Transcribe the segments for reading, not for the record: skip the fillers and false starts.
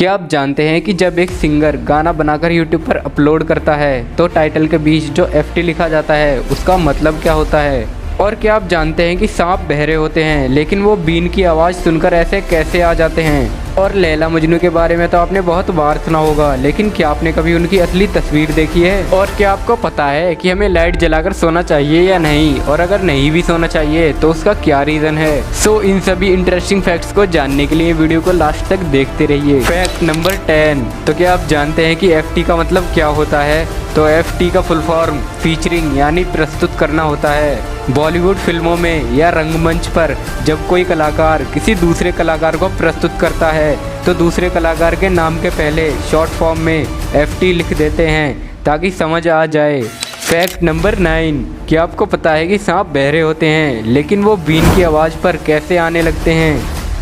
क्या आप जानते हैं कि जब एक सिंगर गाना बनाकर यूट्यूब पर अपलोड करता है तो टाइटल के बीच जो FT लिखा जाता है उसका मतलब क्या होता है? और क्या आप जानते हैं कि सांप बहरे होते हैं लेकिन वो बीन की आवाज़ सुनकर ऐसे कैसे आ जाते हैं? और लैला मजनू के बारे में तो आपने बहुत बार सुना होगा, लेकिन क्या आपने कभी उनकी असली तस्वीर देखी है? और क्या आपको पता है कि हमें लाइट जलाकर सोना चाहिए या नहीं, और अगर नहीं भी सोना चाहिए तो उसका क्या रीज़न है? सो इन सभी इंटरेस्टिंग फैक्ट्स को जानने के लिए वीडियो को लास्ट तक देखते रहिए। Fact number 10। तो क्या आप जानते हैं कि FT का मतलब क्या होता है? तो FT का फुल फॉर्म फीचरिंग यानी प्रस्तुत करना होता है। बॉलीवुड फिल्मों में या रंगमंच पर जब कोई कलाकार किसी दूसरे कलाकार को प्रस्तुत करता है तो दूसरे कलाकार के नाम के पहले शॉर्ट फॉर्म में FT लिख देते हैं ताकि समझ आ जाए। Fact number 9। क्या आपको पता है कि सांप बहरे होते हैं लेकिन वो बीन की आवाज़ पर कैसे आने लगते हैं?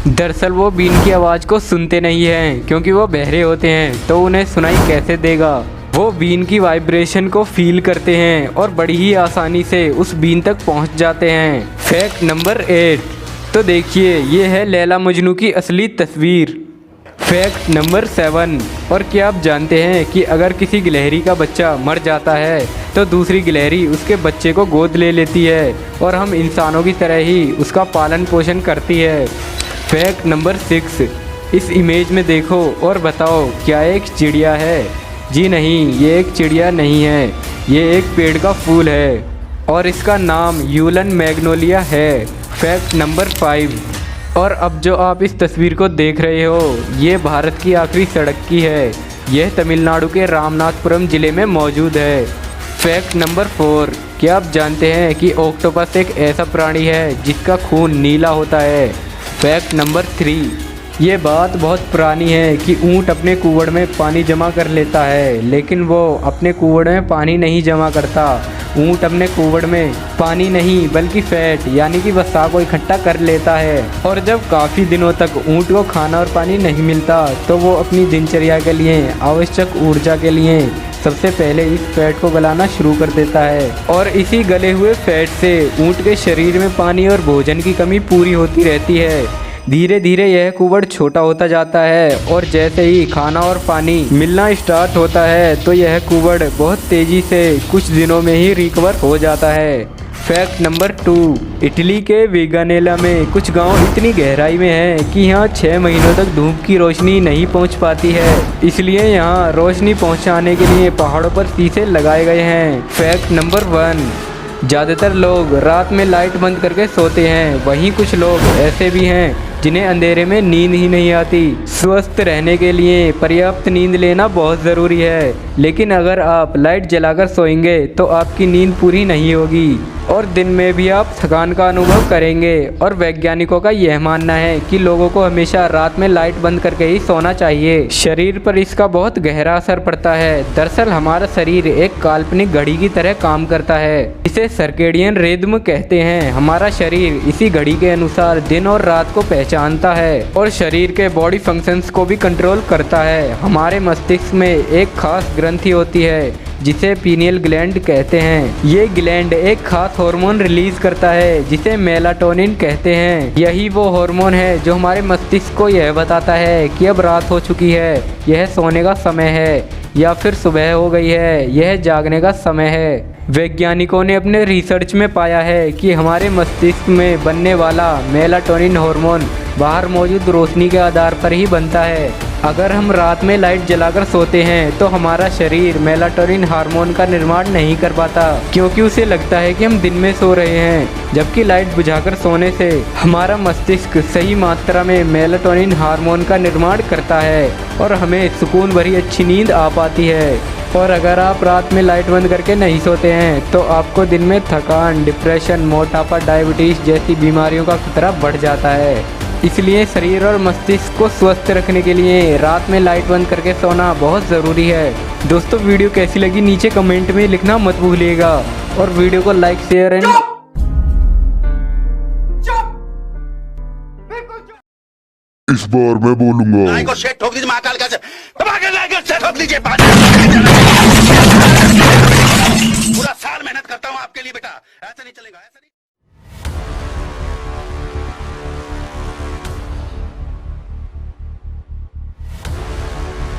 दरअसल वो बीन की आवाज़ को सुनते नहीं हैं क्योंकि वो बहरे होते हैं, तो उन्हें सुनाई कैसे देगा? वो बीन की वाइब्रेशन को फील करते हैं और बड़ी ही आसानी से उस बीन तक पहुंच जाते हैं। Fact number 8। तो देखिए, ये है लैला मजनू की असली तस्वीर। Fact number 7। और क्या आप जानते हैं कि अगर किसी गिलहरी का बच्चा मर जाता है तो दूसरी गिलहरी उसके बच्चे को गोद ले लेती है और हम इंसानों की तरह ही उसका पालन पोषण करती है। Fact number 6। इस इमेज में देखो और बताओ, क्या एक चिड़िया है? जी नहीं, ये एक चिड़िया नहीं है, ये एक पेड़ का फूल है और इसका नाम यूलन मैग्नोलिया है। Fact number 5। और अब जो आप इस तस्वीर को देख रहे हो, ये भारत की आखिरी सड़क की है। यह तमिलनाडु के रामनाथपुरम ज़िले में मौजूद है। Fact number 4। क्या आप जानते हैं कि ऑक्टोपस एक ऐसा प्राणी है जिसका खून नीला होता है? Fact number 3। ये बात बहुत पुरानी है कि ऊँट अपने कुवड़ में पानी जमा कर लेता है, लेकिन वो अपने कुवड़ में पानी नहीं जमा करता। ऊँट अपने कुवड़ में पानी नहीं बल्कि फैट यानी कि वसा को इकट्ठा कर लेता है, और जब काफ़ी दिनों तक ऊँट को खाना और पानी नहीं मिलता तो वो अपनी दिनचर्या के लिए आवश्यक ऊर्जा के लिए सबसे पहले इस फैट को गलाना शुरू कर देता है, और इसी गले हुए फैट से ऊँट के शरीर में पानी और भोजन की कमी पूरी होती रहती है। धीरे धीरे यह कुवड़ छोटा होता जाता है और जैसे ही खाना और पानी मिलना स्टार्ट होता है तो यह कुवड़ बहुत तेज़ी से कुछ दिनों में ही रिकवर हो जाता है। Fact number 2। इटली के वेगानेला में कुछ गांव इतनी गहराई में हैं कि यहाँ 6 महीनों तक धूप की रोशनी नहीं पहुँच पाती है, इसलिए यहाँ रोशनी पहुँचाने के लिए पहाड़ों पर शीशे लगाए गए हैं। Fact number 1। ज़्यादातर लोग रात में लाइट बंद करके सोते हैं, वहीं कुछ लोग ऐसे भी हैं जिन्हें अंधेरे में नींद ही नहीं आती। स्वस्थ रहने के लिए पर्याप्त नींद लेना बहुत ज़रूरी है, लेकिन अगर आप लाइट जलाकर सोएंगे तो आपकी नींद पूरी नहीं होगी और दिन में भी आप थकान का अनुभव करेंगे। और वैज्ञानिकों का यह मानना है कि लोगों को हमेशा रात में लाइट बंद करके ही सोना चाहिए। शरीर पर इसका बहुत गहरा असर पड़ता है। दरअसल हमारा शरीर एक काल्पनिक घड़ी की तरह काम करता है, इसे सर्केडियन रिदम कहते हैं। हमारा शरीर इसी घड़ी के अनुसार दिन और रात को पहचानता है और शरीर के बॉडी फंक्शंस को भी कंट्रोल करता है। हमारे मस्तिष्क में एक खास ग्रंथि होती है जिसे पीनियल ग्लैंड कहते हैं। ये ग्लैंड एक खास हार्मोन रिलीज करता है जिसे मेलाटोनिन कहते हैं। यही वो हार्मोन है जो हमारे मस्तिष्क को यह बताता है कि अब रात हो चुकी है, यह सोने का समय है, या फिर सुबह हो गई है, यह जागने का समय है। वैज्ञानिकों ने अपने रिसर्च में पाया है कि हमारे मस्तिष्क में बनने वाला मेलाटोनिन हार्मोन बाहर मौजूद रोशनी के आधार पर ही बनता है। अगर हम रात में लाइट जलाकर सोते हैं तो हमारा शरीर मेलाटोनिन हार्मोन का निर्माण नहीं कर पाता, क्योंकि उसे लगता है कि हम दिन में सो रहे हैं, जबकि लाइट बुझाकर सोने से हमारा मस्तिष्क सही मात्रा में मेलाटोनिन हार्मोन का निर्माण करता है और हमें सुकून भरी अच्छी नींद आ पाती है। और अगर आप रात में लाइट बंद करके नहीं सोते हैं तो आपको दिन में थकान, डिप्रेशन, मोटापा, डायबिटीज़ जैसी बीमारियों का खतरा बढ़ जाता है। इसलिए शरीर और मस्तिष्क को स्वस्थ रखने के लिए रात में लाइट बंद करके सोना बहुत ज़रूरी है। दोस्तों, वीडियो कैसी लगी नीचे कमेंट में लिखना मत भूलिएगा और वीडियो को लाइक, शेयर एंड इस बार मैं बोलूंगा को शेट ठोक दीजिए, महाकाल का ठोक दीजिए। पूरा साल मेहनत करता हूँ आपके लिए बेटा, ऐसा नहीं चलेगा, ऐसा नहीं।